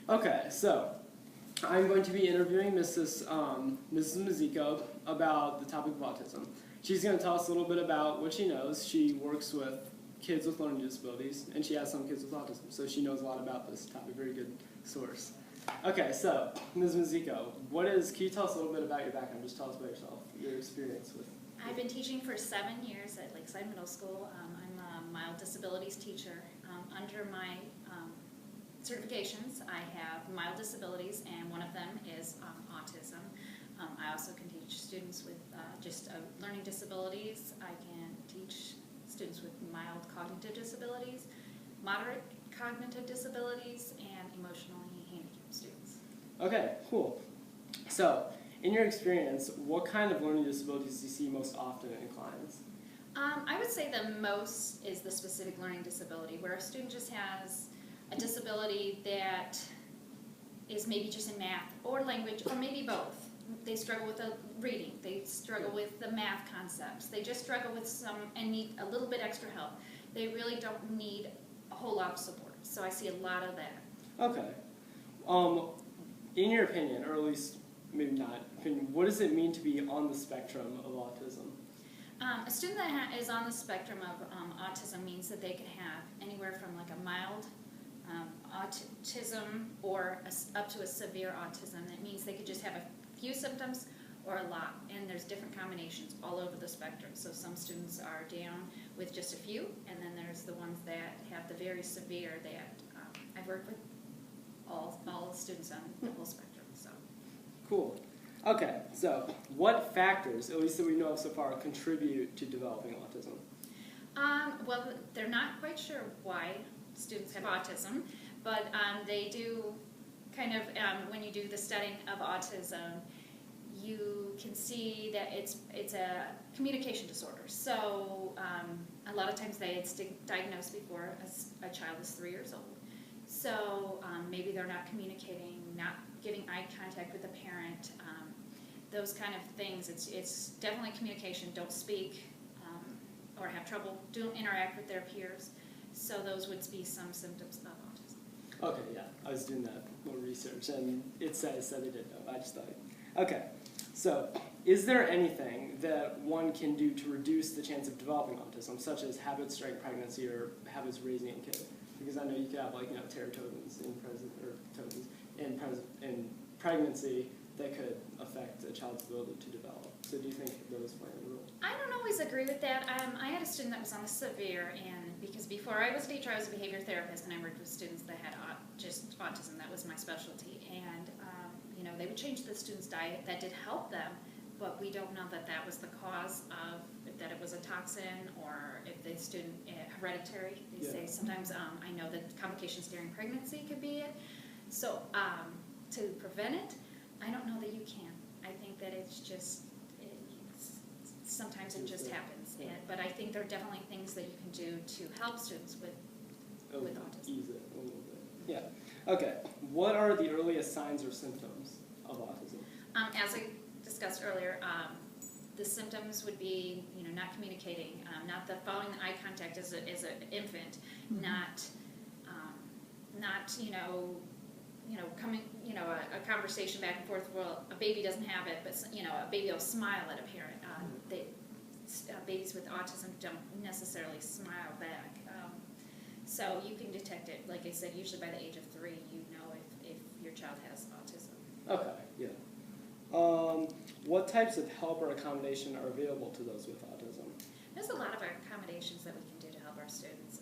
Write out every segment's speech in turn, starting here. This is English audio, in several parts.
Okay, so I'm going to be interviewing Mrs. Maziko about the topic of autism. She's going to tell us a little bit about what she knows. She works with kids with learning disabilities, and she has some kids with autism, so she knows a lot about this topic. Very good source. Okay, so Ms. Maziko, can you tell us a little bit about your background? Just tell us about yourself, your experience with. I've been teaching for 7 years at Lakeside Middle School. I'm a mild disabilities teacher. Under my certifications, I have mild disabilities, and one of them is autism. I also can teach students with just learning disabilities. I can teach students with mild cognitive disabilities, moderate cognitive disabilities, and emotionally handicapped students. Okay, cool. So, in your experience, what kind of learning disabilities do you see most often in clients? I would say the most is the specific learning disability, where a student just has a disability that is maybe just in math or language, or maybe both. They struggle with the reading, they struggle with the math concepts, they just struggle with some and need a little bit extra help. They really don't need a whole lot of support, so I see a lot of that. Okay. In your opinion, or at least maybe not opinion, what does it mean to be on the spectrum of autism? A student that is on the spectrum of autism means that they can have anywhere from like a mild autism or up to a severe autism. That means they could just have a few symptoms or a lot, and there's different combinations all over the spectrum. So some students are down with just a few, and then there's the ones that have the very severe that I've worked with all students on the whole spectrum. So. Cool. Okay, so what factors, at least that we know of so far, contribute to developing autism? Well, they're not quite sure why students have autism, but they do kind of, when you do the studying of autism, you can see that it's a communication disorder. So a lot of times it's diagnosed before a child is 3 years old. So maybe they're not communicating, not giving eye contact with the parent, those kind of things. It's definitely communication. Don't speak or have trouble. Don't interact with their peers. So those would be some symptoms of autism. Okay, yeah, I was doing that more research, and it says that they didn't know. I just thought. Okay, so is there anything that one can do to reduce the chance of developing autism, such as habits during pregnancy or habits raising a kid? Because I know you could have teratogams in pregnancy that could affect a child's ability to develop. So do you think those play a role? I don't always agree with that. I had a student that was on the severe, and because before I was a teacher, I was a behavior therapist, and I worked with students that had just autism. That was my specialty, and they would change the student's diet. That did help them, but we don't know that that was the cause of that it was a toxin, or if the student hereditary. They say sometimes. I know that complications during pregnancy could be it. So to prevent it, I don't know that you can. I think that it's just sometimes it just happens. But I think there are definitely things that you can do to help students with autism. Ease it a little bit. Yeah. Okay. What are the earliest signs or symptoms of autism? As I discussed earlier, the symptoms would be, not communicating, not the following the eye contact as an infant, Mm-hmm. not coming, a conversation back and forth. Well, a baby doesn't have it, but a baby will smile at a parent. Babies with autism don't necessarily smile back. So you can detect it, like I said, usually by the age of 3, you know if your child has autism. Okay. Yeah. What types of help or accommodation are available to those with autism? There's a lot of accommodations that we can do to help our students.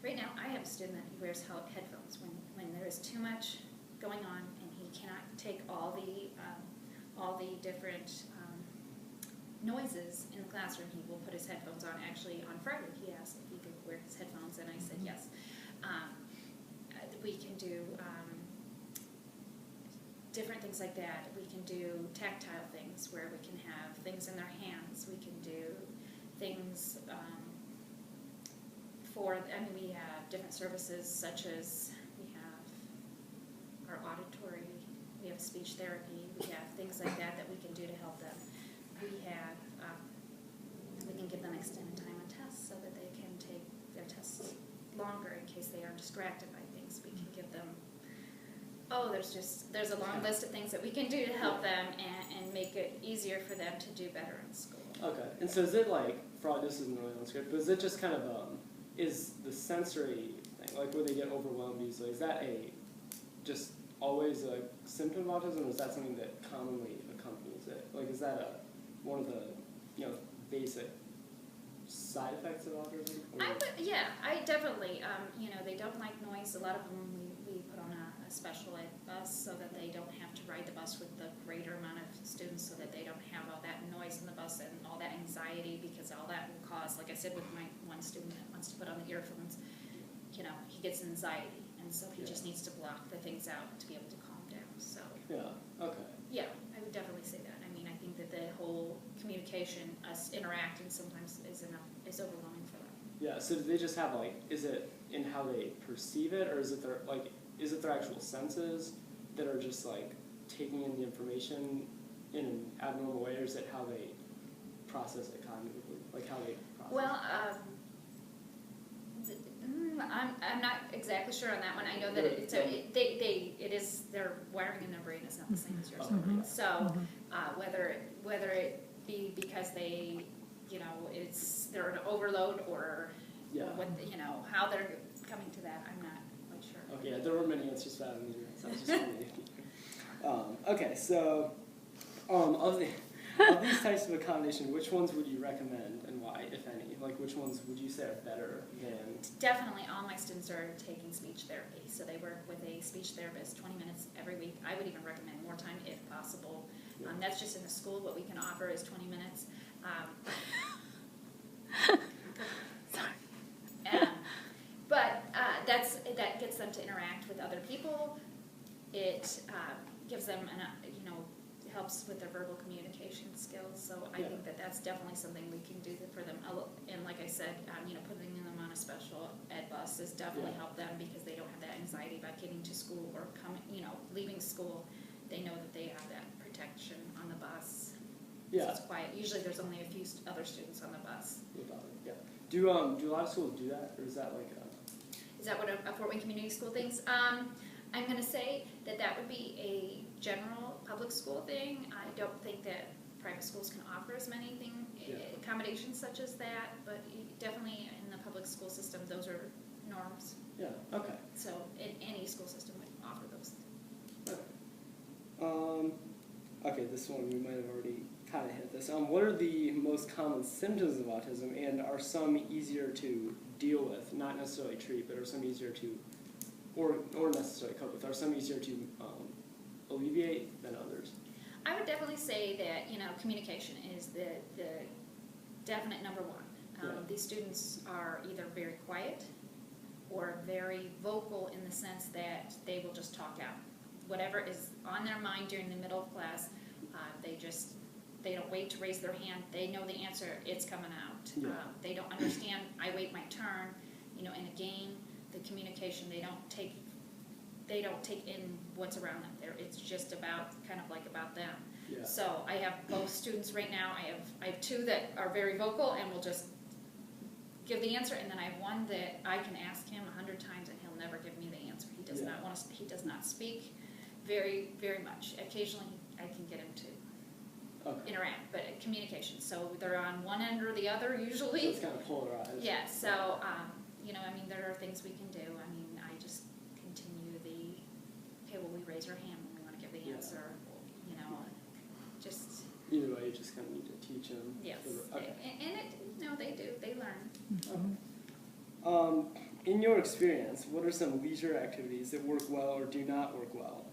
Right now, I have a student that wears headphones when there is too much going on and he cannot take all the different noises in the classroom. He will put his headphones on. Actually, on Friday, he asked if he could wear his headphones, and I said yes. We can do different things like that. We can do tactile things where we can have things in their hands. We can do things we have different services such as we have our auditory, we have speech therapy, we have things like that we can do to help them. We can give them extended time on tests so that they can take their tests longer in case they are distracted by things. We can give them there's a long list of things that we can do to help them and make it easier for them to do better in school. Okay, and so is it like, this isn't really on the script, but is it just kind of, is the sensory thing, like where they get overwhelmed easily, is that just always a symptom of autism, or is that something that commonly accompanies it? Like, is that one of the, basic side effects of autism? Or? I definitely, they don't like noise. A lot of them we put on a special ed bus so that they don't have to ride the bus with the greater amount of students, so that they don't have all that noise in the bus and all that anxiety, because all that will cause, like I said, with my one student that wants to put on the earphones, he gets anxiety, and so he just needs to block the things out to be able to calm down. So yeah, I would definitely say that. I mean, I think that the whole communication, us interacting sometimes is overwhelming for them. Yeah, so do they just have is it in how they perceive it, or is it their actual senses that are just taking in the information in an abnormal way, or is it how they process it cognitively, how they process Well, I'm not exactly sure on that one. I know that it is their wiring in their brain is not the same as yours. Mm-hmm. So whether it be because they they're an overload, or what how they're coming to that, I'm not quite sure. Okay, yeah, there were many answers to that in the internet, so I was just wondering. Okay, so of these types of accommodation, which ones would you recommend and why, if any? Which ones would you say are better than? Definitely, all my students are taking speech therapy, so they work with a speech therapist 20 minutes every week. I would even recommend more time if possible. Yeah. That's just in the school. What we can offer is 20 minutes. But that gets them to interact with other people. It gives them helps with their verbal communication skills. So I think that that's definitely something we can do for them. And like I said, putting them on a special ed bus has definitely helped them, because they don't have that anxiety about getting to school or leaving school. They know that they have that protection on the bus. Yeah. So it's quiet. Usually there's only a few other students on the bus. Yeah. Do a lot of schools do that, or is that Is that what a Fort Wayne Community School thinks? I'm going to say that would be a general public school thing. I don't think that private schools can offer as many accommodations such as that, but definitely in the public school system, those are norms. Yeah, okay. So any school system would offer those. Okay. Okay, this one we might have already kind of hit this. What are the most common symptoms of autism, and are some easier to deal with, not necessarily treat, but are some easier to, or necessarily cope with, are some easier to alleviate than others? I would definitely say that communication is the definite number one. These students are either very quiet or very vocal, in the sense that they will just talk out whatever is on their mind during the middle of class. They don't wait to raise their hand. They know the answer. It's coming out. Yeah. They don't understand. I wait my turn. In a game, the communication, they don't take in what's around them. It's just about about them. Yeah. So I have both students right now. I have two that are very vocal and will just give the answer, and then I have one that I can ask him 100 times and he'll never give me the answer. He does not want to. He does not speak very, very much. Occasionally, I can get him to interact, but communication. So they're on one end or the other usually. So it's kind of polarized. Yeah. So there are things we can do. I just continue will we raise our hand when we want to give the answer? Just. Either way, you just kind of need to teach them. Yes. Okay. And they do. They learn. Okay. In your experience, what are some leisure activities that work well or do not work well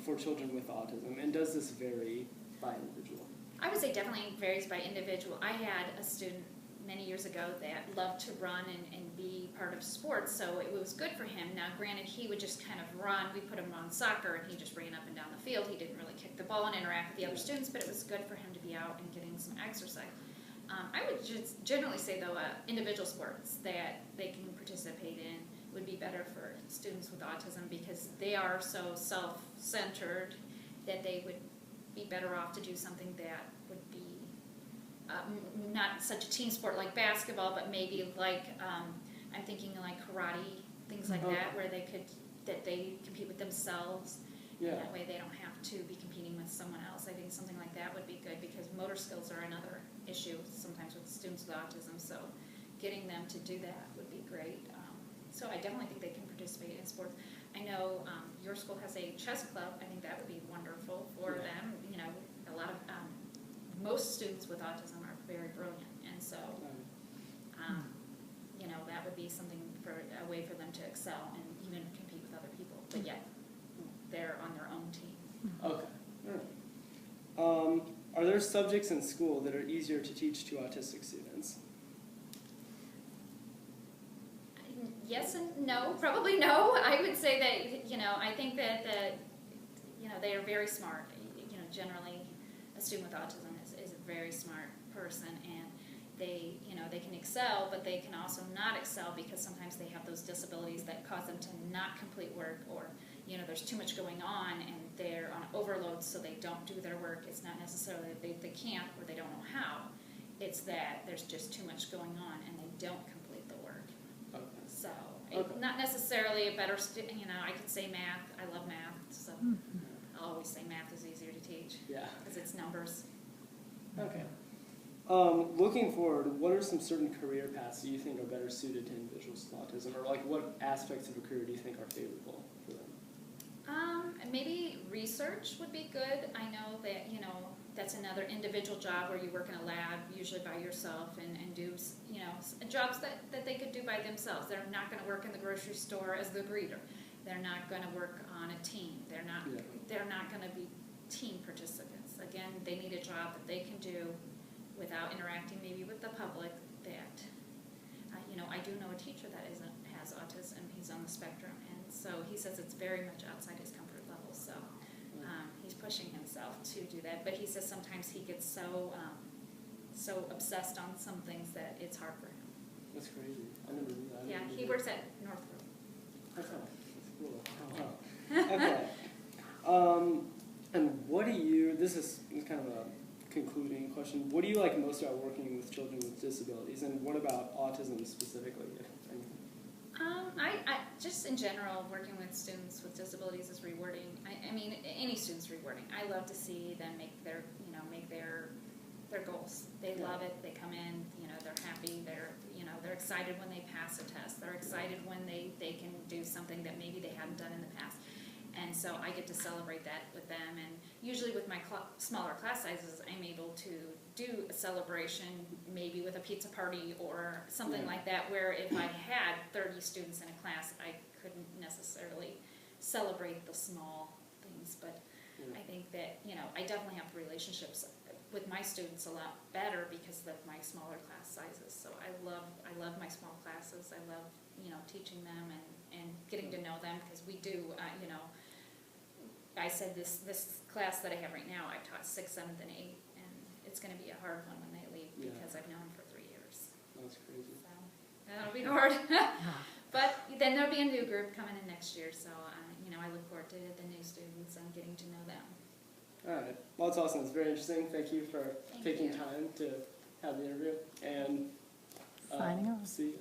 for children with autism, and does this vary by individual? I would say definitely varies by individual. I had a student many years ago that loved to run and be part of sports, so it was good for him. Now, granted, he would just kind of run. We put him on soccer, and he just ran up and down the field. He didn't really kick the ball and interact with the other students, but it was good for him to be out and getting some exercise. I would just generally say, though, individual sports that they can participate in would be better for students with autism, because they are so self-centered that they would be better off to do something that would be not such a team sport like basketball, but maybe I'm thinking like karate, things like that, where they that they compete with themselves. Yeah. And that way they don't have to be competing with someone else. I think something like that would be good because motor skills are another issue sometimes with students with autism. So getting them to do that would be great. So I definitely think they can participate in sports. I know your school has a chess club. I think that would be wonderful for Yeah. them. You know, a lot of most students with autism are very brilliant, and so you know that would be something for a way for them to excel and even compete with other people. But yet they're on their own team. Okay. All right. Are there subjects in school that are easier to teach to autistic students? Yes and no, probably no. I would say that, you know, I think that, you know, they are very smart. You know, generally a student with autism is a very smart person, and they, you know, they can excel, but they can also not excel because sometimes they have those disabilities that cause them to not complete work, or, you know, there's too much going on and they're on overload so they don't do their work. It's not necessarily that they can't or they don't know how. It's that there's just too much going on and they don't complete the work. Okay. So, Okay. not necessarily a better student, you know, I could say math, I love math, so I'll always say math is easier to teach Yeah. because it's numbers. Okay. Looking forward, what are some certain career paths that you think are better suited to individuals with autism, or like what aspects of a career do you think are favorable for them? Maybe research would be good. I know that, you know, that's another individual job where you work in a lab, usually by yourself, and do, you know, jobs that they could do by themselves. They're not going to work in the grocery store as the greeter. They're not going to work on a team. They're not going to be team participants. Again, they need a job that they can do without interacting maybe with the public. That, you know, I do know a teacher that has autism. He's on the spectrum, and so he says it's very much outside his comfort level. So he's pushing himself to do that. But he says sometimes he gets so obsessed on some things that it's hard for him. That's crazy. I never knew that. Yeah, he works at Northrop. That's cool. Oh, wow. Okay. And what do you, this is kind of a concluding question, what do you like most about working with children with disabilities, and what about autism specifically, if anything? I just in general, working with students with disabilities is rewarding. I mean, any student's rewarding. I love to see them make their goals. They love it. They come in, you know, they're happy. They're excited when they pass a test. They're excited when they can do something that maybe they hadn't done in the past. And so I get to celebrate that with them. And usually with my smaller class sizes, I'm able to do a celebration, maybe with a pizza party or something like that, where if I had 30 students in a class, I couldn't necessarily celebrate the small things. But I think that, you know, I definitely have relationships with my students a lot better because of my smaller class sizes. So I love my small classes. I love, you know, teaching them and getting to know them, because we do, you know, I said this class that I have right now, I've taught 6th, 7th, and 8th, and it's going to be a hard one when they leave because I've known them for 3 years. That's crazy. So that'll be hard. But then there'll be a new group coming in next year, so you know, I look forward to the new students and getting to know them. All right. Well, that's awesome. It's very interesting. Thank you for taking time to have the interview. And Signing off. see.